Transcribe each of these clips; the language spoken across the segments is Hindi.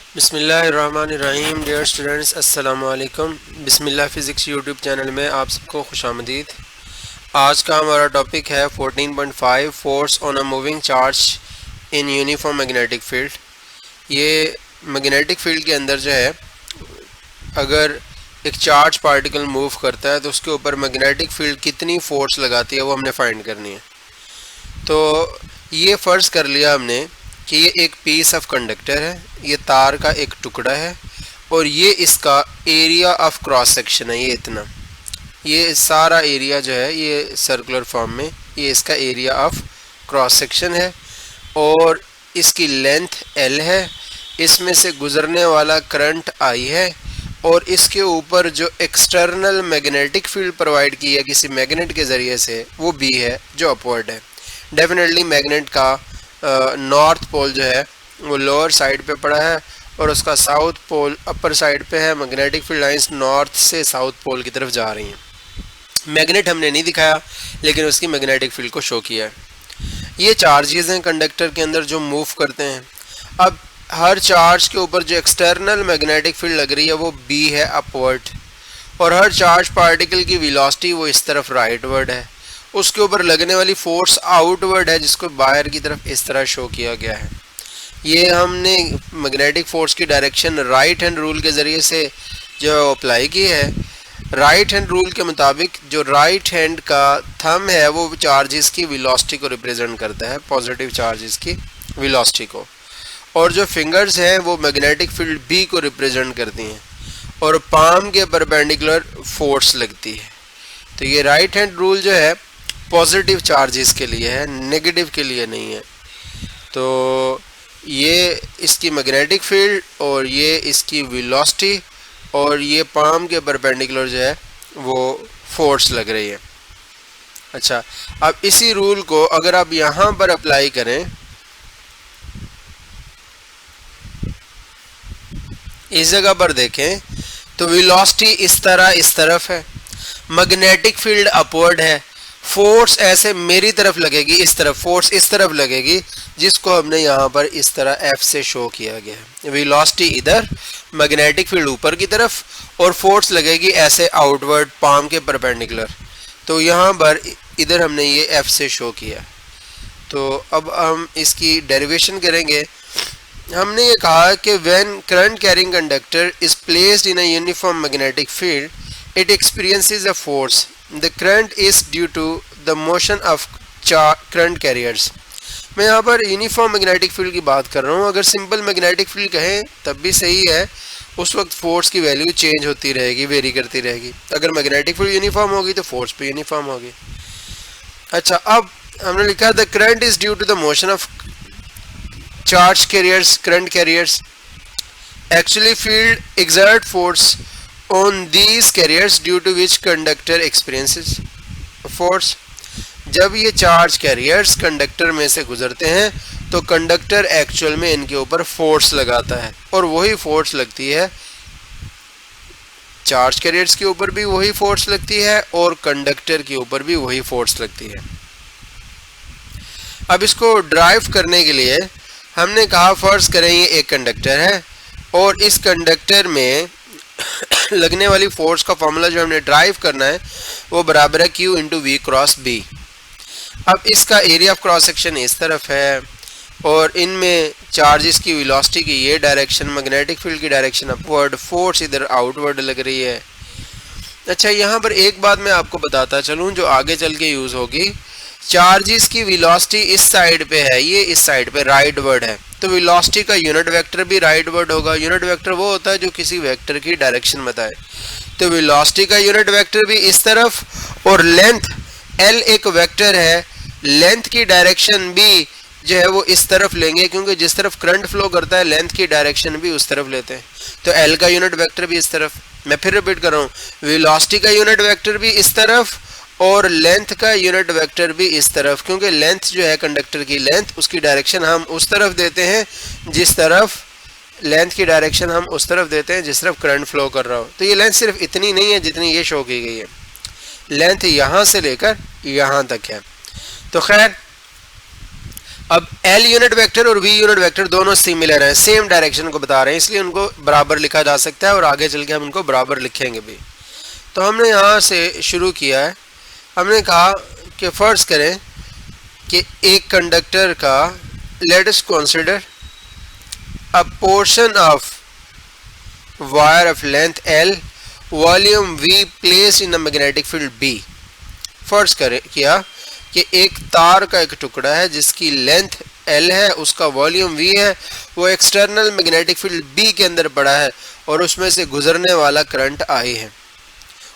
बिस्मिल्लाहिर्रहमानिर्रहीम। डियर स्टूडेंट्स, अस्सलाम वालेकुम। बिस्मिल्लाह फ़िज़िक्स यूट्यूब चैनल में आप सबको खुशामदीद। आज का हमारा टॉपिक है 14.5 force on a moving charge in uniform magnetic field. ये मैग्नेटिक फील्ड के अंदर जो है, अगर एक चार्ज पार्टिकल मूव करता है तो उसके ऊपर मैग्नेटिक फील्ड कितनी फोर्स लगाती है वो हमने फाइंड करनी है। तो ये फ़र्ज़ कर लिया हमने कि ये एक पीस ऑफ कंडक्टर है, ये तार का एक टुकड़ा है और ये इसका एरिया ऑफ क्रॉस सेक्शन है। ये इतना, ये सारा एरिया जो है ये सर्कुलर फॉर्म में, ये इसका एरिया ऑफ क्रॉस सेक्शन है और इसकी लेंथ L है। इसमें से गुज़रने वाला करंट I है और इसके ऊपर जो एक्सटर्नल मैग्नेटिक फील्ड प्रोवाइड की है किसी मैग्नेट के ज़रिए से, वो B है जो अपवर्ड है। डेफिनेटली मैग्नेट का नॉर्थ पोल जो है वो लोअर साइड पे पड़ा है और उसका साउथ पोल अपर साइड पे है। मैग्नेटिक फील्ड लाइंस नॉर्थ से साउथ पोल की तरफ जा रही हैं। मैग्नेट हमने नहीं दिखाया लेकिन उसकी मैग्नेटिक फील्ड को शो किया है। ये चार्जेस हैं कंडक्टर के अंदर जो मूव करते हैं। अब हर चार्ज के ऊपर जो एक्सटर्नल मैग्नेटिक फील्ड लग रही है वो B है अपवर्ड, और हर चार्ज पार्टिकल की वेलोसिटी वो इस तरफ राइटवर्ड है। उसके ऊपर लगने वाली फोर्स आउटवर्ड है जिसको बाहर की तरफ इस तरह शो किया गया है। ये हमने मैग्नेटिक फोर्स की डायरेक्शन राइट हैंड रूल के ज़रिए से जो अप्लाई की है। राइट हैंड रूल के मुताबिक जो राइट हैंड का थंब है वो चार्जेस की वेलोसिटी को रिप्रेजेंट करता है, पॉजिटिव चार्जेस की वेलोसिटी को, और जो फिंगर्स हैं वो मैग्नेटिक फील्ड B को रिप्रेजेंट करती हैं और पाम के परपेंडिकुलर फोर्स लगती है। तो ये राइट हैंड रूल जो है पॉजिटिव चार्जेस के लिए है, नेगेटिव के लिए नहीं है। तो ये इसकी मैग्नेटिक फील्ड और ये इसकी वेलोसिटी और ये पाम के परपेंडिकुलर जो है वो फोर्स लग रही है। अच्छा, अब इसी रूल को अगर आप यहाँ पर अप्लाई करें, इस जगह पर देखें तो वेलोसिटी इस तरफ है, मैग्नेटिक फील्ड अपवर्ड है, फोर्स ऐसे मेरी तरफ लगेगी, इस तरफ फोर्स इस तरफ लगेगी जिसको हमने यहाँ पर इस तरह F से शो किया गया है। वेलोसिटी इधर, मैग्नेटिक फील्ड ऊपर की तरफ और फोर्स लगेगी ऐसे आउटवर्ड पाम के परपेंडिकुलर। तो यहाँ पर इधर हमने ये F से शो किया। तो अब हम इसकी डेरिवेशन करेंगे। हमने ये कहा कि when current carrying conductor is placed in a uniform magnetic field it experiences a force. The current is due to the motion of current carriers. मैं यहाँ पर यूनिफॉर्म मैग्नेटिक फील्ड की बात कर रहा हूँ। अगर सिंपल मैग्नेटिक फील्ड कहें तब भी सही है, उस वक्त फोर्स की वैल्यू चेंज होती रहेगी, वेरी करती रहेगी। अगर मैग्नेटिक फील्ड यूनिफॉर्म होगी तो फोर्स भी यूनिफॉर्म होगी। अच्छा, अब हमने लिखा the current is due to the motion of charge carriers, current carriers. Actually, field exert force on these carriers due to which conductor experiences force. जब ये चार्ज कैरियर्स कंडक्टर में से गुजरते हैं तो कंडक्टर एक्चुअल में इनके ऊपर फोर्स लगाता है और वही फोर्स लगती है चार्ज कैरियर्स के ऊपर भी, वही फोर्स लगती है और कंडक्टर के ऊपर भी वही फोर्स लगती है। अब इसको ड्राइव करने के लिए हमने कहा फर्ज करें ये एक कंडक्टर है और इस कंडक्टर में लगने वाली फोर्स का फॉर्मूला जो हमने ड्राइव करना है वो बराबर है Q into V cross B। अब इसका एरिया ऑफ क्रॉस सेक्शन इस तरफ है और इनमें चार्जेस की वेलोसिटी की ये डायरेक्शन, मैग्नेटिक फील्ड की डायरेक्शन अपवर्ड, फोर्स इधर आउटवर्ड लग रही है। अच्छा, यहाँ पर एक बात मैं आपको बताता चलूँ जो आगे चल के यूज़ होगी। चार्जेस की वेलोसिटी इस साइड पे है, ये इस साइड पे राइटवर्ड है, तो वेलोसिटी का यूनिट वेक्टर भी राइटवर्ड होगा। यूनिट वेक्टर वो होता है जो किसी वेक्टर की डायरेक्शन बताए। तो वेलोसिटी का यूनिट वेक्टर भी इस तरफ और लेंथ L एक वेक्टर है, लेंथ की डायरेक्शन भी जो है वो इस तरफ लेंगे क्योंकि जिस तरफ करंट फ्लो करता है लेंथ की डायरेक्शन भी उस तरफ लेते हैं। तो L का यूनिट वेक्टर भी इस तरफ। मैं फिर रिपीट कर रहा हूँ, वेलोसिटी का यूनिट वेक्टर भी इस तरफ और लेंथ का यूनिट वेक्टर भी इस तरफ, क्योंकि लेंथ जो है कंडक्टर की लेंथ, उसकी डायरेक्शन हम उस तरफ देते हैं जिस तरफ लेंथ की डायरेक्शन हम उस तरफ देते हैं जिस तरफ करंट फ्लो कर रहा हो। तो ये लेंथ सिर्फ इतनी नहीं है जितनी ये शो की गई है, लेंथ यहाँ से लेकर यहाँ तक है। तो खैर अब L यूनिट वेक्टर और V यूनिट वेक्टर दोनों सिमिलर हैं, सेम डायरेक्शन को बता रहे हैं, इसलिए उनको बराबर लिखा जा सकता है और आगे चल के हम उनको बराबर लिखेंगे भी। तो हमने यहाँ से शुरू किया है। हमने कहा कि फर्ज करें कि एक कंडक्टर का let us consider a portion of wire of length L, volume V place in a magnetic field B। फर्ज करें किया कि एक तार का एक टुकड़ा है जिसकी लेंथ L है, उसका वॉल्यूम V है, वो एक्सटर्नल मैग्नेटिक फील्ड B के अंदर पड़ा है और उसमें से गुजरने वाला करंट I है,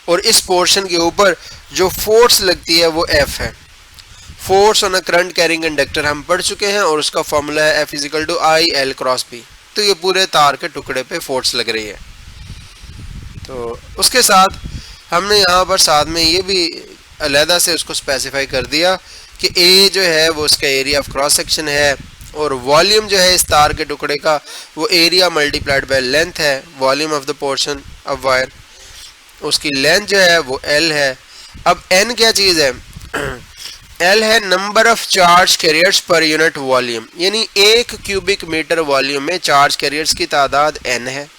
और इस पोर्शन के ऊपर जो फोर्स लगती है वो F है। Force on a current carrying conductor हम पढ़ चुके हैं और उसका फॉर्मूला है F is equal to I L cross B। तो ये पूरे तार के टुकड़े पे फोर्स लग रही है। तो उसके साथ हमने यहाँ पर साथ में ये भी अलहदा से उसको स्पेसिफाई कर दिया कि A जो है वो उसका एरिया ऑफ क्रॉस सेक्शन है, और वॉल्यूम जो है इस तार के टुकड़े का वो एरिया मल्टीप्लाइड बाय लेंथ है, volume of the portion of wire, उसकी लेंथ जो है वो L है। अब N क्या चीज़ है? L है number of charge carriers per unit volume, यानी 1 क्यूबिक मीटर वॉल्यूम में चार्ज कैरियर्स की तादाद N है।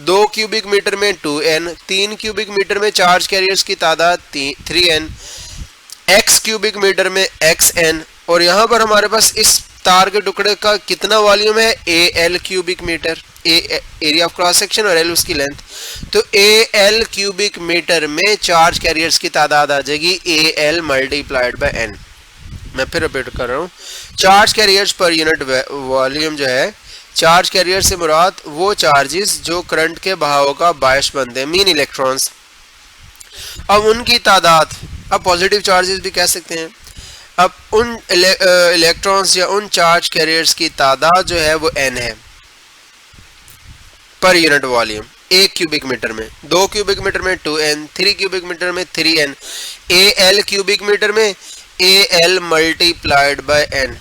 2 क्यूबिक मीटर में 2N, 3 क्यूबिक मीटर में चार्ज कैरियर्स की तादाद 3N, X क्यूबिक मीटर में XN, और यहाँ पर हमारे पास इस तार के टुकड़े का कितना वॉल्यूम है? AL cubic metre, area of cross section और L उसकी लेंथ। तो AL क्यूबिक मीटर में चार्ज कैरियर्स की तादाद आ जाएगी AL मल्टीप्लाइड बाय N। मैं फिर रिपीट कर रहा हूँ, charge carriers per unit volume जो है, चार्ज कैरियर से मुराद वो चार्जेस जो करंट के बहाव का बायस बनते हैं, मीन इलेक्ट्रॉन्स। अब उनकी तादाद, अब पॉजिटिव चार्जेस भी कह सकते हैं, अब उन इलेक्ट्रॉन्स या उन चार्ज कैरियर्स की तादाद जो है वो N है per unit volume 1 cubic metre में, 2 क्यूबिक मीटर में 2N, 3 क्यूबिक मीटर में 3N, AL क्यूबिक मीटर में AL मल्टीप्लाइड बाय N।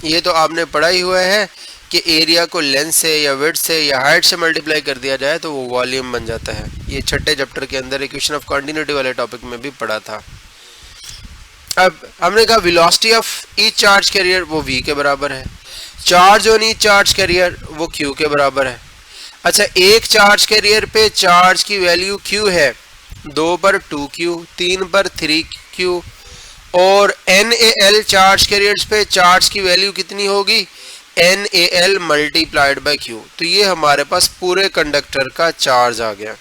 ये तो आपने पढ़ा ही हुआ है कि एरिया को लेंथ से या विड्थ से या हाइट से मल्टीप्लाई कर दिया जाए तो वो वॉल्यूम बन जाता है। ये छठे चैप्टर के अंदर इक्वेशन ऑफ कंटिन्यूटी वाले टॉपिक में भी पढ़ा था। अब हमने कहा velocity of each charge carrier वो V के बराबर है, charge on each charge carrier वो Q के बराबर है। अच्छा, एक चार्ज कैरियर पे चार्ज की वैल्यू Q है, 2 पर 2Q, 3 पर 3Q, और NaL चार्ज कैरियर्स पे चार्ज की वैल्यू कितनी होगी? NaL multiplied by Q। तो ये हमारे पास पूरे कंडक्टर का चार्ज आ गया।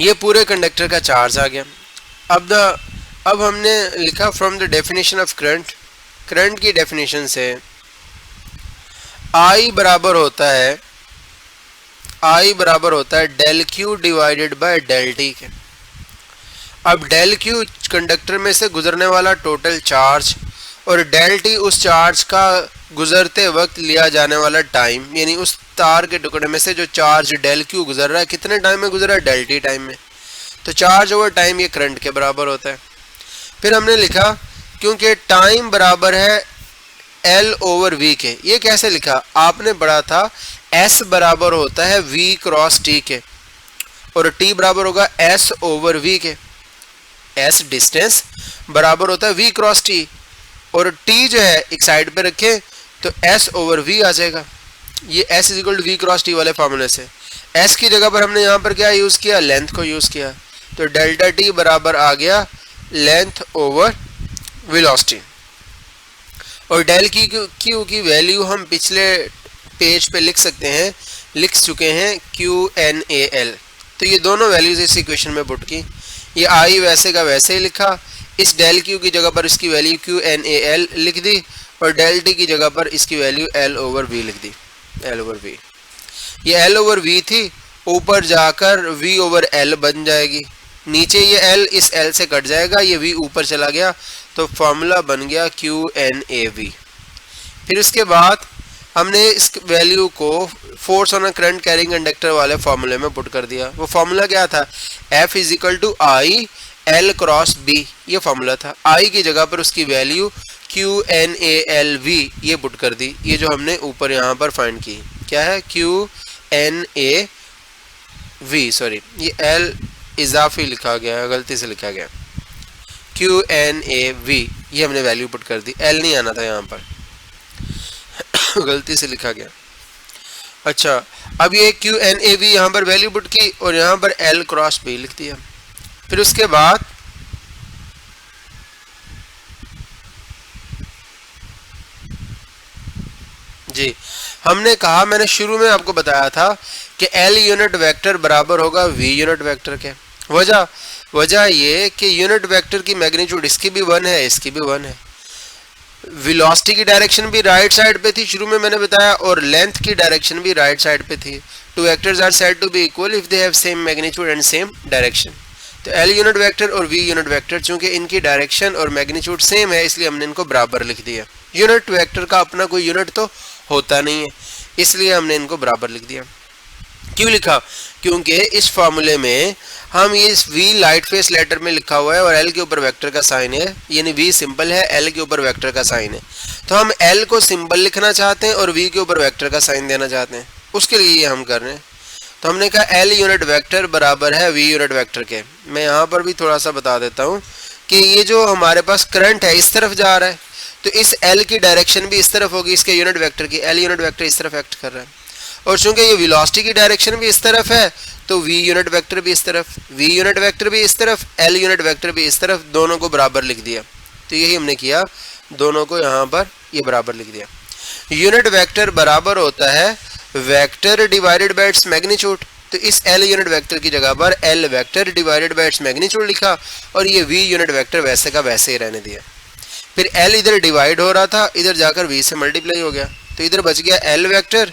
ये पूरे कंडक्टर का चार्ज आ गया। अब हमने लिखा from the definition of current, current की डेफिनेशन से I बराबर होता है del Q divided by del T के। अब डेल Q कंडक्टर में से गुजरने वाला टोटल चार्ज और डेल T उस चार्ज का गुजरते वक्त लिया जाने वाला टाइम, यानी उस तार के टुकड़े में से जो चार्ज डेल Q गुजर रहा है कितने टाइम में गुजर रहा है? डेल T टाइम में। तो चार्ज ओवर टाइम ये करंट के बराबर होता है। फिर हमने लिखा क्योंकि टाइम बराबर है L ओवर V के। ये कैसे लिखा? आपने पढ़ा था S बराबर होता है V क्रॉस T के और T बराबर होगा S ओवर V के। S डिस्टेंस बराबर होता है V क्रॉस T, और T जो है एक साइड पे रखें तो S ओवर V आ जाएगा। ये S is equal to V cross T वाले फार्मूले से S की जगह पर हमने यहाँ पर क्या यूज़ किया? लेंथ को यूज़ किया। तो डेल्टा T बराबर आ गया लेंथ ओवर वेलोसिटी, और डेल Q की वैल्यू हम पिछले पेज पे लिख चुके हैं QNaL। तो ये दोनों वैल्यूज इस इक्वेशन में पुट की, ये I वैसे का वैसे ही लिखा, इस डेल Q की जगह पर इसकी वैल्यू QNaL लिख दी और डेल T की जगह पर इसकी वैल्यू L ओवर V लिख दी, L ओवर V। ये L ओवर V थी, ऊपर जाकर V ओवर L बन जाएगी, नीचे ये L इस L से कट जाएगा, ये V ऊपर चला गया, तो फॉर्मूला बन गया QNaV। फिर इसके बाद हमने इस वैल्यू को force on a current carrying conductor वाले फॉर्मूले में पुट कर दिया। वो फॉर्मूला क्या था? F is equal to I L cross B, ये फॉर्मूला था। I की जगह पर उसकी वैल्यू QNaLV ये पुट कर दी, ये जो हमने ऊपर यहाँ पर फाइंड की। क्या है? QNaV, सॉरी ये L इजाफी लिखा गया है, गलती से लिखा गया। QNAV, ये हमने वैल्यू पुट कर दी, L नहीं आना था यहाँ पर गलती से लिखा गया। अच्छा, अब ये QNAV यहाँ पर वैल्यू पुट की और यहाँ पर L क्रॉस B लिख दिया। फिर उसके बाद जी हमने कहा, मैंने शुरू में आपको बताया था कि L यूनिट वेक्टर बराबर होगा V यूनिट वेक्टर के। वजह ये कि यूनिट वेक्टर की मैग्नीट्यूड इसकी भी 1 है, इसकी भी 1 है। वेलोसिटी की डायरेक्शन भी राइट साइड पे थी शुरू में मैंने बताया, और लेंथ की डायरेक्शन भी राइट साइड पे थी। Two vectors are said to be equal if they have same magnitude and same direction. तो L यूनिट वेक्टर और V यूनिट वेक्टर चूंकि इनकी डायरेक्शन और मैग्नीट्यूड सेम है, इसलिए हमने इनको बराबर लिख दिया। यूनिट वेक्टर का अपना कोई यूनिट तो होता नहीं है, इसलिए हमने इनको बराबर लिख दिया। क्यों लिखा? क्योंकि इस फॉर्मूले में हम ये V लाइट फेस लेटर में लिखा हुआ है और L के ऊपर वेक्टर का साइन है, यानी V सिंबल है, L के ऊपर वेक्टर का साइन है। तो हम L को सिंबल लिखना चाहते हैं और V के ऊपर वेक्टर का साइन देना चाहते हैं, उसके लिए ये हम कर रहे हैं। तो हमने कहा L यूनिट वेक्टर बराबर है V यूनिट वेक्टर के। मैं यहाँ पर भी थोड़ा सा बता देता हूँ कि ये जो हमारे पास करंट है इस तरफ जा रहा है, तो इस L की डायरेक्शन भी इस तरफ होगी, इसके यूनिट वेक्टर की। L यूनिट वेक्टर इस तरफ एक्ट कर रहा है, और चूंकि ये वेलोसिटी की डायरेक्शन भी इस तरफ है, तो V यूनिट वेक्टर भी इस तरफ, V यूनिट वेक्टर भी इस तरफ, L यूनिट वेक्टर भी इस तरफ, दोनों को बराबर लिख दिया। तो यही हमने किया, दोनों को यहाँ पर ये बराबर लिख दिया। यूनिट वेक्टर बराबर होता है vector divided by its magnitude. तो इस L यूनिट वेक्टर की जगह पर L vector divided by its magnitude लिखा, और ये V यूनिट वेक्टर वैसे का वैसे ही रहने दिया। फिर L इधर डिवाइड हो रहा था, इधर जाकर V से मल्टीप्लाई हो गया, तो इधर बच गया L vector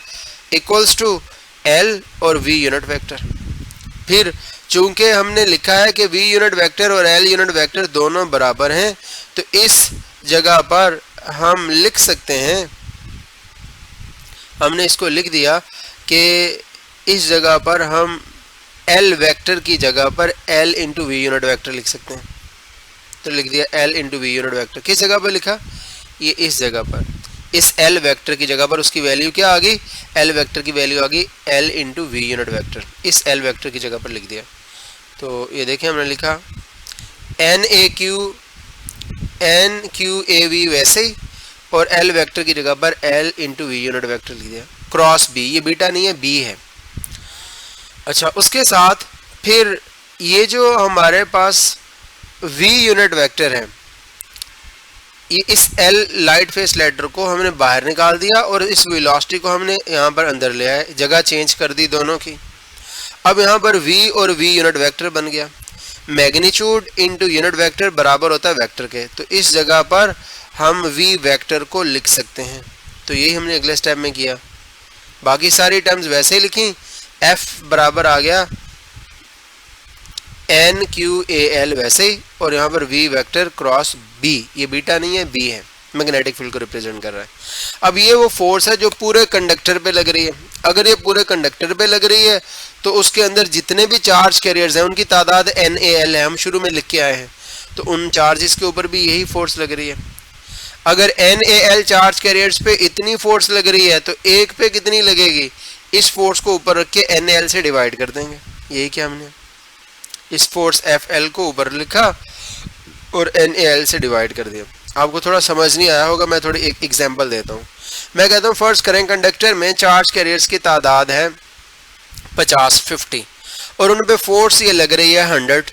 equals to L और V यूनिट वेक्टर। फिर चूंकि हमने लिखा है कि V यूनिट वेक्टर और L यूनिट वेक्टर दोनों बराबर हैं, तो इस जगह पर हम लिख सकते हैं, हमने इसको लिख दिया कि इस जगह पर हम L वेक्टर की जगह पर L into V unit vector लिख सकते हैं। तो लिख दिया L into V unit vector. किस जगह पर लिखा? ये इस जगह पर, इस L वेक्टर की जगह पर उसकी वैल्यू क्या आ गई? L वेक्टर की वैल्यू आ गई L into V unit vector, इस L वेक्टर की जगह पर लिख दिया। तो ये देखें हमने लिखा NQAV वैसे ही, और L वेक्टर की जगह पर L into V unit vector लिख दिया, क्रॉस B। ये बीटा नहीं है, B है। अच्छा, उसके साथ फिर ये जो हमारे पास V यूनिट वेक्टर है, ये इस L लाइट फेस लेटर को हमने बाहर निकाल दिया और इस वेलोसिटी को हमने यहाँ पर अंदर ले आए, जगह चेंज कर दी दोनों की। अब यहाँ पर V और V यूनिट वेक्टर बन गया। मैग्नीट्यूड इंटू यूनिट वेक्टर बराबर होता है वेक्टर के, तो इस जगह पर हम V वेक्टर को लिख सकते हैं। तो यही हमने अगले स्टेप में किया। बाकी सारी टर्म्स वैसे ही लिखी, F बराबर आ गया NQAL वैसे ही, और यहाँ पर V वेक्टर क्रॉस B, ये बीटा नहीं है, B है, मैग्नेटिक फील्ड को रिप्रेजेंट कर रहा है। अब ये वो फोर्स है जो पूरे कंडक्टर पे लग रही है। अगर ये पूरे कंडक्टर पे लग रही है तो उसके अंदर जितने भी चार्ज कैरियर्स हैं उनकी तादाद NAL है, हम शुरू में लिख के आए हैं। तो उन चार्जेस के ऊपर भी यही फोर्स लग रही है। अगर NAL चार्ज कैरियर्स पे इतनी फोर्स लग रही है तो एक पे कितनी लगेगी? इस फोर्स को ऊपर रख के NAL से डिवाइड कर देंगे। यही क्या हमने इस फोर्स FL को ऊपर लिखा और NAL से डिवाइड कर दिया। आपको थोड़ा समझ नहीं आया होगा, मैं थोड़ी एक एग्जांपल देता हूँ। मैं कहता हूँ फर्स्ट करें कंडक्टर में चार्ज कैरियर्स की तादाद है 50 और उन पे फोर्स ये लग रही है 100,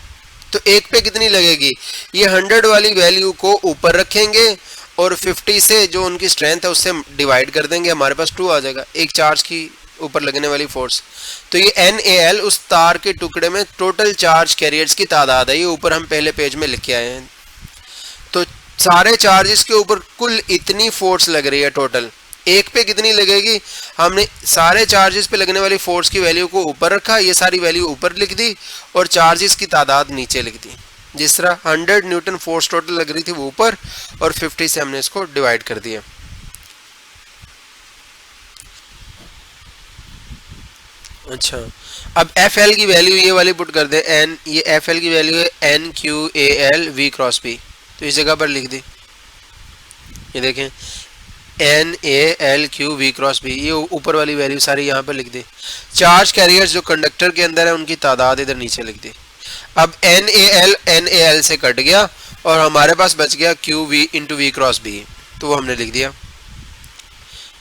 तो एक पे कितनी लगेगी? ये 100 वाली वैल्यू को ऊपर रखेंगे और 50 से जो उनकी स्ट्रेंथ है उससे डिवाइड कर देंगे, हमारे पास 2 आ जाएगा, एक चार्ज की ऊपर लगने वाली फोर्स। तो ये NAL उस तार के टुकड़े में टोटल चार्ज कैरियर्स की तादाद है, ये ऊपर हम पहले पेज में लिख के आए हैं। तो सारे चार्जेस के ऊपर कुल इतनी फोर्स लग रही है टोटल, एक पे कितनी लगेगी? हमने सारे चार्जेस पे लगने वाली फोर्स की वैल्यू को ऊपर रखा, ये सारी वैल्यू ऊपर लिख दी और चार्जेस की तादाद नीचे लिख दी। जिस तरह 100 न्यूटन फोर्स टोटल लग रही थी वो ऊपर, और 50 से हमने इसको डिवाइड कर दिया। अच्छा, अब FL की वैल्यू ये वाली पुट कर दे, ये FL की वैल्यू है NQAL V क्रॉस B, तो इस जगह पर लिख दी। ये देखें NALQ V क्रॉस B, ये ऊपर वाली वैल्यू सारी यहाँ पर लिख दी। चार्ज कैरियर्स जो कंडक्टर के अंदर है उनकी तादाद इधर नीचे लिख दी। अब NAL से कट गया और हमारे पास बच गया Q V into V cross B, तो वो हमने लिख दिया।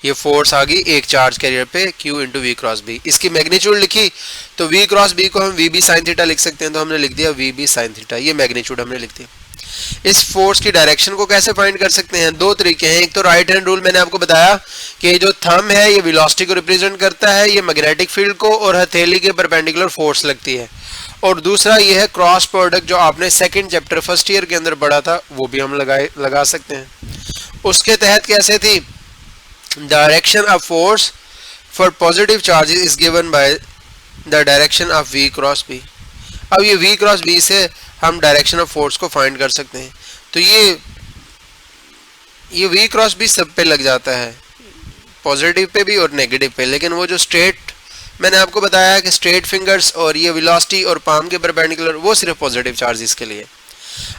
ये फोर्स आ गई एक चार्ज कैरियर पे Q into V cross B. इसकी मैग्नीट्यूड लिखी तो V क्रॉस बी को हम वी बी साइन थीटा लिख सकते हैं, तो हमने लिख दिया वी बी साइन थीटा। ये मैग्नीट्यूड हमने लिख दिया। इस फोर्स की डायरेक्शन को कैसे फाइंड कर सकते हैं? दो तरीके हैं। एक तो राइट हैंड रूल, मैंने आपको बताया कि जो थंब है ये वेलोसिटी को रिप्रेजेंट करता है, ये मैग्नेटिक फील्ड को, और हथेली के परपेंडिकुलर फोर्स लगती है। और दूसरा ये है क्रॉस प्रोडक्ट, जो आपने सेकंड चैप्टर फर्स्ट ईयर के अंदर पढ़ा था, वो भी हम लगा सकते हैं। उसके तहत कैसे थी? Direction of force for positive charges is given by the direction of V cross B। अब ये V क्रॉस B से हम डायरेक्शन ऑफ फोर्स को फाइंड कर सकते हैं। तो ये V क्रॉस B सब पे लग जाता है, पॉजिटिव पे भी और नेगेटिव पे। लेकिन वो जो स्ट्रेट मैंने आपको बताया कि स्ट्रेट फिंगर्स और ये वेलोसिटी और पाम के परपेंडिकुलर, वो सिर्फ पॉजिटिव चार्जेस के लिए।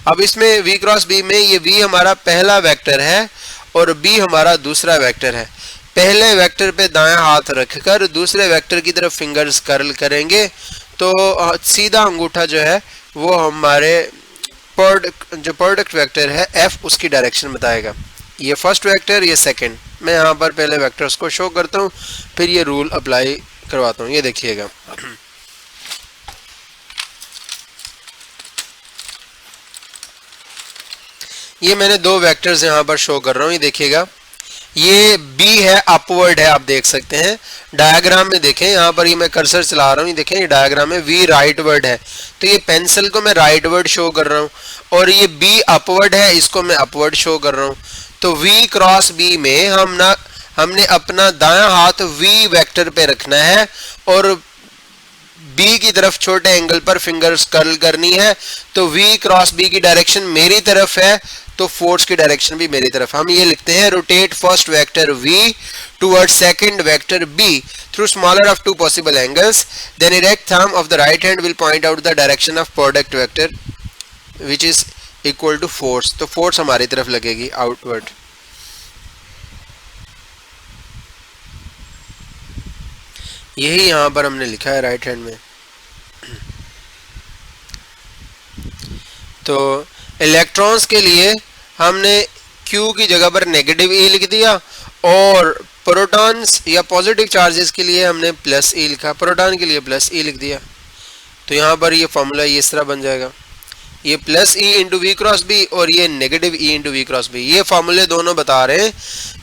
अब इसमें V क्रॉस B में ये V हमारा पहला वेक्टर है और B हमारा दूसरा वेक्टर है। पहले वेक्टर पे दायां हाथ रखकर दूसरे वेक्टर की तरफ फिंगर्स कर्ल करेंगे तो सीधा अंगूठा जो है वो हमारे जो प्रोडक्ट वेक्टर है F, उसकी डायरेक्शन बताएगा। ये फर्स्ट वेक्टर, ये सेकंड। मैं यहाँ पर पहले वेक्टर्स को शो करता हूँ, फिर ये रूल अप्लाई करवाता हूँ। ये देखिएगा, ये मैंने दो वेक्टर्स यहाँ पर शो कर रहा हूँ। ये देखिएगा, ये B है, अपवर्ड है, आप देख सकते हैं। डायग्राम में देखें, यहाँ पर ये मैं कर्सर चला रहा हूँ, ये देखें ये डायग्राम में V राइटवर्ड है, तो ये पेंसिल को मैं राइटवर्ड शो कर रहा हूँ, और ये B अपवर्ड है, इसको मैं अपवर्ड शो कर रहा हूँ। तो V क्रॉस B में हमने अपना दायां हाथ V वेक्टर पे रखना है और B की तरफ छोटे एंगल पर फिंगर्स कर्ल करनी है। तो V क्रॉस B की डायरेक्शन मेरी तरफ है, तो फोर्स की डायरेक्शन भी मेरी तरफ। हम ये लिखते हैं, rotate first vector V toward second vector B through smaller of two possible angles, then erect thumb of the right hand will point out the direction of product vector which is equal to force. तो फोर्स हमारी तरफ लगेगी आउटवर्ड। यही यहां पर हमने लिखा है राइट हैंड में। तो इलेक्ट्रॉन्स के लिए हमने Q की जगह पर नेगेटिव E लिख दिया, और प्रोटॉन्स या पॉजिटिव चार्जेस के लिए हमने प्लस E लिखा, प्रोटॉन के लिए प्लस E लिख दिया। तो यहाँ पर ये फॉर्मूला इस तरह बन जाएगा, ये plus E into V cross B और ये negative E into V cross B. ये फॉर्मूले दोनों बता रहे हैं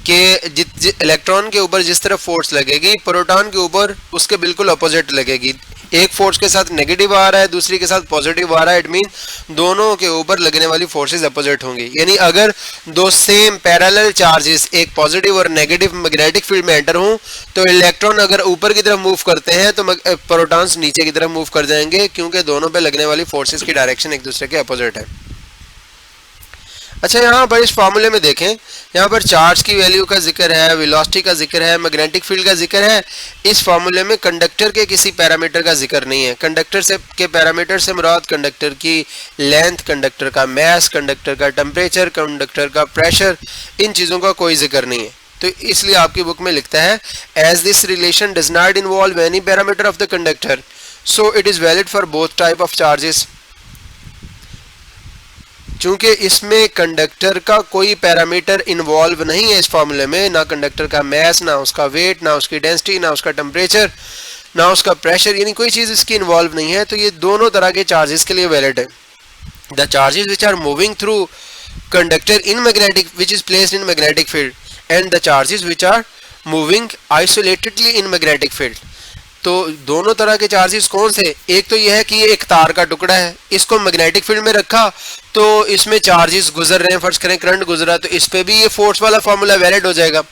कि इलेक्ट्रॉन के ऊपर जिस तरफ फोर्स लगेगी, प्रोटॉन के ऊपर उसके बिल्कुल अपोजिट लगेगी। एक फोर्स के साथ नेगेटिव आ रहा है, दूसरी के साथ पॉजिटिव आ रहा है, इट मीन दोनों के ऊपर लगने वाली फोर्सेस अपोजिट होंगी। यानी अगर दो सेम पैरेलल चार्जेस एक पॉजिटिव और नेगेटिव मैग्नेटिक फील्ड में एंटर हों, तो इलेक्ट्रॉन अगर ऊपर की तरफ मूव करते हैं तो प्रोटॉन्स नीचे की तरफ मूव कर जाएंगे, क्योंकि दोनों पे लगने वाली फोर्सेस की डायरेक्शन एक दूसरे के अपोजिट है। अच्छा, यहाँ पर इस फॉर्मूले में देखें, यहाँ पर चार्ज की वैल्यू का जिक्र है, वेलोसिटी का जिक्र है, मैग्नेटिक फील्ड का जिक्र है। इस फॉर्मूले में कंडक्टर के किसी पैरामीटर का जिक्र नहीं है। कंडक्टर से के पैरामीटर से मुराद कंडक्टर की लेंथ, कंडक्टर का मैस, कंडक्टर का टेम्परेचर, कंडक्टर का प्रेशर, इन चीज़ों का कोई जिक्र नहीं है। तो इसलिए आपकी बुक में लिखता है, as this relation does not involve any parameter of the conductor, so it is valid for both type of charges. चूंकि इसमें कंडक्टर का कोई पैरामीटर इन्वॉल्व नहीं है इस फॉर्मूले में, ना कंडक्टर का मैस, ना उसका वेट, ना उसकी डेंसिटी, ना उसका टेम्परेचर, ना उसका प्रेशर, यानी कोई चीज़ इसकी इन्वॉल्व नहीं है, तो ये दोनों तरह के चार्जेस के लिए वैलिड है। The charges which are moving through conductor in magnetic which is placed in magnetic field and the charges which are moving isolatedly in magnetic field. तो दोनों तरह के चार्जेस कौन से? एक तो यह है कि ये एक तार का टुकड़ा है, इसको मैग्नेटिक फील्ड में रखा तो इसमें चार्जेस गुजर रहे हैं, फर्ज करें करंट गुजरा, तो इस पे भी ये फोर्स वाला फॉर्मूला वैलिड हो जाएगा।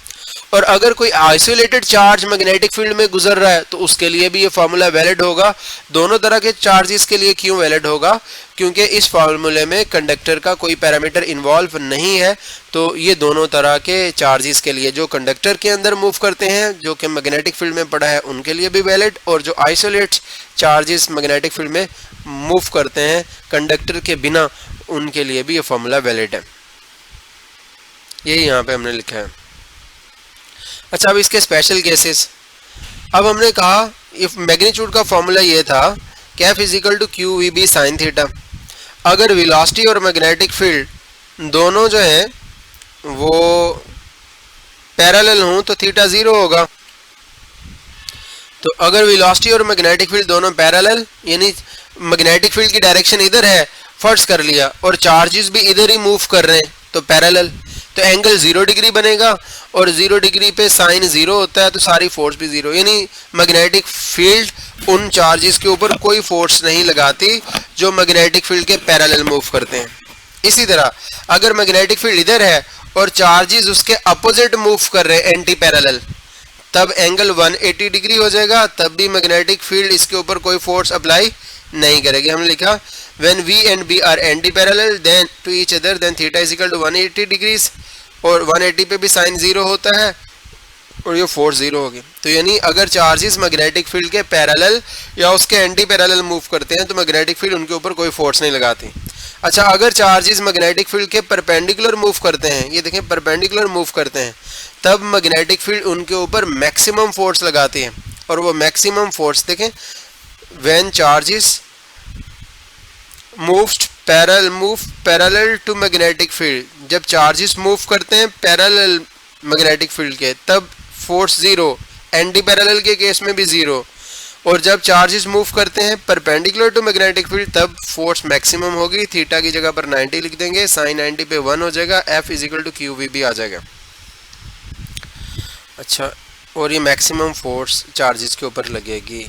और अगर कोई आइसोलेटेड चार्ज मैग्नेटिक फील्ड में गुजर रहा है तो उसके लिए भी ये फार्मूला वैलिड होगा। दोनों तरह के चार्जेस के लिए क्यों वैलिड होगा? क्योंकि इस फार्मूले में कंडक्टर का कोई पैरामीटर इन्वॉल्व नहीं है। तो ये दोनों तरह के चार्जेस के लिए, जो कंडक्टर के अंदर मूव करते हैं जो कि मैग्नेटिक फील्ड में पड़ा है, उनके लिए भी वैलिड, और जो आइसोलेट चार्जेस मैग्नेटिक फील्ड में मूव करते हैं कंडक्टर के बिना, उनके लिए भी ये फार्मूला वैलिड है। यही यहाँ पे हमने लिखा है। अच्छा, अब इसके स्पेशल केसेस। अब हमने कहा इफ मैग्नीट्यूड का फॉर्मूला ये था, कैफ is equal to Q V B sine theta. अगर वेलोसिटी और मैग्नेटिक फील्ड दोनों जो है वो पैरेलल हों तो थीटा 0 होगा। तो अगर वेलोसिटी और मैग्नेटिक फील्ड दोनों पैरेलल, यानी मैग्नेटिक फील्ड की डायरेक्शन इधर है फर्ज कर लिया और चार्जेस भी इधर ही मूव कर रहे हैं तो पैरेलल, तो एंगल 0 डिग्री बनेगा और 0 डिग्री पे साइन 0 होता है तो सारी फोर्स भी 0, यानी मैग्नेटिक फील्ड उन चार्जेस के ऊपर कोई फोर्स नहीं लगाती जो मैग्नेटिक फील्ड के पैरेलल मूव करते हैं। इसी तरह अगर मैग्नेटिक फील्ड इधर है और चार्जेस उसके अपोजिट मूव कर रहे हैं एंटी पैरेलल, तब एंगल 180 डिग्री हो जाएगा, तब भी मैग्नेटिक फील्ड इसके ऊपर कोई फोर्स अप्लाई नहीं करेगी। हमने लिखा when V and B are anti-parallel then to each other then theta is equal to 180 degrees, और 180 पे भी साइन 0 होता है और ये फोर्स 0 होगी। तो यानी अगर चार्जेस मैग्नेटिक फील्ड के पैरेलल या उसके एंटी पैरेलल मूव करते हैं तो मैग्नेटिक फील्ड उनके ऊपर कोई फोर्स नहीं लगाती। अच्छा, अगर चार्जेस मैग्नेटिक फील्ड के परपेंडिकुलर मूव करते हैं, ये देखें परपेंडिकुलर मूव करते हैं, तब मैग्नेटिक फील्ड उनके ऊपर मैक्सिमम फोर्स लगाती है। और वो मैक्सिमम फोर्स देखें when charges move parallel to magnetic field, जब चार्जेस मूव करते हैं पैरेलल मैग्नेटिक फील्ड के तब फोर्स 0, एंटी पैरेलल के केस में भी 0, और जब चार्जेस मूव करते हैं परपेंडिकुलर टू मैग्नेटिक फील्ड तब फोर्स मैक्सिमम होगी। थीटा की जगह पर 90 लिख देंगे, साइन 90 पे 1 हो जाएगा, F is equal to QV आ जाएगा। अच्छा, और ये मैक्सिमम फोर्स चार्जेस के ऊपर लगेगी।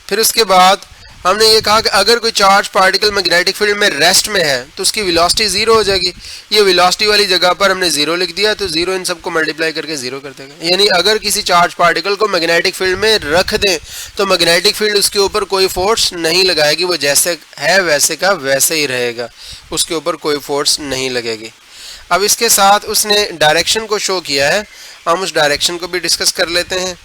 फिर उसके बाद हमने ये कहा कि अगर कोई चार्ज पार्टिकल मैग्नेटिक फील्ड में रेस्ट में है तो उसकी वेलोसिटी 0 हो जाएगी। ये वेलोसिटी वाली जगह पर हमने 0 लिख दिया तो 0 इन सबको मल्टीप्लाई करके 0 कर देगा। यानी अगर किसी चार्ज पार्टिकल को मैग्नेटिक फील्ड में रख दें तो मैग्नेटिक फील्ड उसके ऊपर कोई फोर्स नहीं लगाएगी, वो जैसे है वैसे का वैसे ही रहेगा, उसके ऊपर कोई फोर्स नहीं लगेगी। अब इसके साथ उसने डायरेक्शन को शो किया है, हम उस डायरेक्शन को भी डिस्कस कर लेते हैं।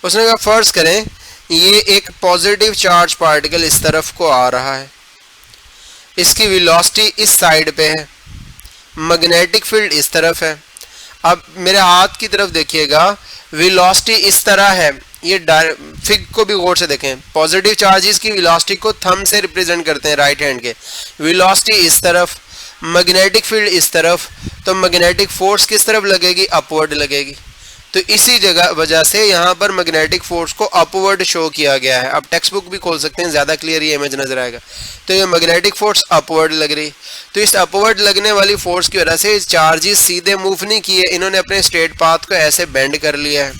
उसने कहा फर्ज करें ये एक पॉजिटिव चार्ज पार्टिकल इस तरफ को आ रहा है, इसकी वेलोसिटी इस साइड पे है, मैग्नेटिक फील्ड इस तरफ है। अब मेरे हाथ की तरफ देखिएगा, वेलोसिटी इस तरह है, ये फिग को भी गौर से देखें, पॉजिटिव चार्जेस की वेलोसिटी को थंब से रिप्रेजेंट करते हैं राइट हैंड के, वेलोसिटी इस तरफ, मैग्नेटिक फील्ड इस तरफ, तो मैग्नेटिक फोर्स किस तरफ लगेगी, अपवर्ड लगेगी। तो इसी जगह वजह से यहाँ पर मैग्नेटिक फोर्स को अपवर्ड शो किया गया है। अब टेक्स्ट बुक भी खोल सकते हैं, ज़्यादा क्लियर ये इमेज नजर आएगा। तो ये मैग्नेटिक फोर्स अपवर्ड लग रही, तो इस अपवर्ड लगने वाली फोर्स की वजह से चार्जेस सीधे मूव नहीं किए, इन्होंने अपने स्ट्रेट पाथ को ऐसे बेंड कर लिया है।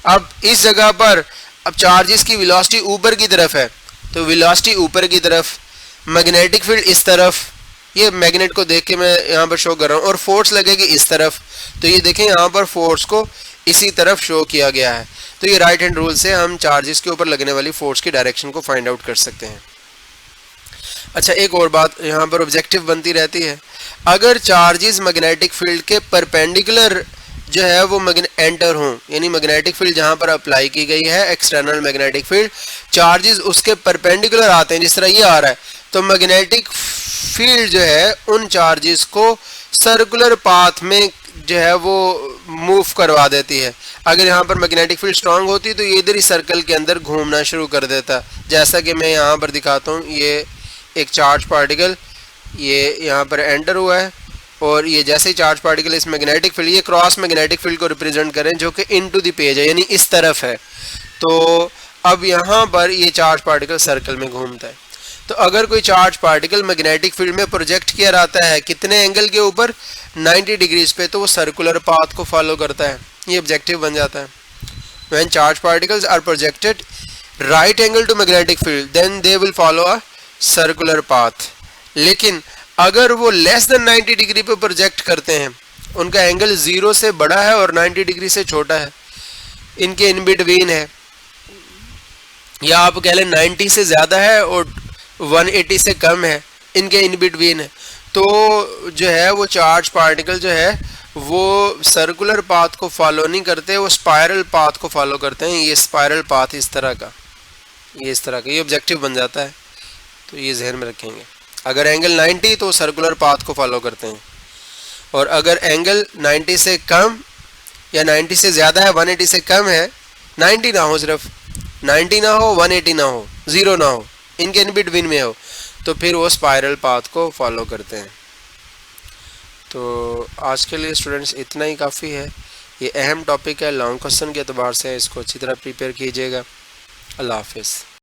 अब इस जगह पर अब चार्जेस की वेलोसिटी ऊपर की तरफ है, तो वेलोसिटी ऊपर की तरफ, मैग्नेटिक फील्ड इस तरफ, ये मैग्नेट को देख के मैं यहाँ पर शो कर रहा हूँ, और फोर्स लगेगी इस तरफ। तो ये देखें यहाँ पर फोर्स को इसी तरफ शो किया गया है। तो ये राइट हैंड रूल से हम चार्जेस के ऊपर लगने वाली फोर्स की डायरेक्शन को फाइंड आउट कर सकते हैं। अच्छा, एक और बात यहाँ पर ऑब्जेक्टिव बनती रहती है, अगर चार्जेस मैग्नेटिक फील्ड के परपेंडिकुलर जो है वो एंटर हों, यानी मैग्नेटिक फील्ड जहाँ पर अप्लाई की गई है एक्सटर्नल मैग्नेटिक फील्ड, चार्जेस उसके परपेंडिकुलर आते हैं जिस तरह ये आ रहा है, तो मैग्नेटिक फील्ड जो है उन चार्जेस को सर्कुलर पाथ में जो है वो मूव करवा देती है। अगर यहाँ पर मैग्नेटिक फील्ड स्ट्रांग होती तो ये इधर ही सर्कल के अंदर घूमना शुरू कर देता, जैसा कि मैं यहाँ पर दिखाता हूँ। ये एक चार्ज पार्टिकल ये यहाँ पर एंटर हुआ है, और ये जैसे ही चार्ज पार्टिकल इस मैग्नेटिक फील्ड, ये क्रॉस मैग्नेटिक फील्ड को रिप्रेजेंट करें जो कि इनटू द पेज है, यानी इस तरफ है। तो अब यहाँ पर ये चार्ज पार्टिकल सर्कल में घूमता है। तो अगर कोई चार्ज पार्टिकल मैग्नेटिक फील्ड में प्रोजेक्ट किया रहता है कितने एंगल के ऊपर, 90 डिग्रीज पे, तो वो सर्कुलर पाथ को फॉलो करता है। ये ऑब्जेक्टिव बन जाता है। When charge particles are projected right angle to magnetic field then they will follow a circular path. लेकिन अगर वो लेस देन 90 डिग्री पे प्रोजेक्ट करते हैं, उनका एंगल 0 से बड़ा है और 90 डिग्री से छोटा है, इनके इन बिटवीन है, या आप कह लें 90 से ज़्यादा है और 180 से कम है, इनके इन बिटवीन है, तो जो है वो चार्ज पार्टिकल जो है वो सर्कुलर पाथ को फॉलो नहीं करते, वो स्पाइरल पाथ को फॉलो करते हैं। ये स्पाइरल पाथ इस तरह का, ये इस तरह का, ये ऑब्जेक्टिव बन जाता है। तो ये जहन में रखेंगे, अगर एंगल 90 तो सर्कुलर पाथ को फॉलो करते हैं, और अगर एंगल 90 से कम या 90 से ज़्यादा है, 180 से कम है, 90 ना हो, सिर्फ 90 ना हो, 180 ना हो, 0 ना हो, इनके इन बिटवीन में हो, तो फिर वो स्पाइरल पाथ को फॉलो करते हैं। तो आज के लिए स्टूडेंट्स इतना ही काफ़ी है। ये अहम टॉपिक है, लॉन्ग क्वेश्चन के अतबार से इसको अच्छी तरह प्रिपेयर कीजिएगा। अल्लाह हाफिज़।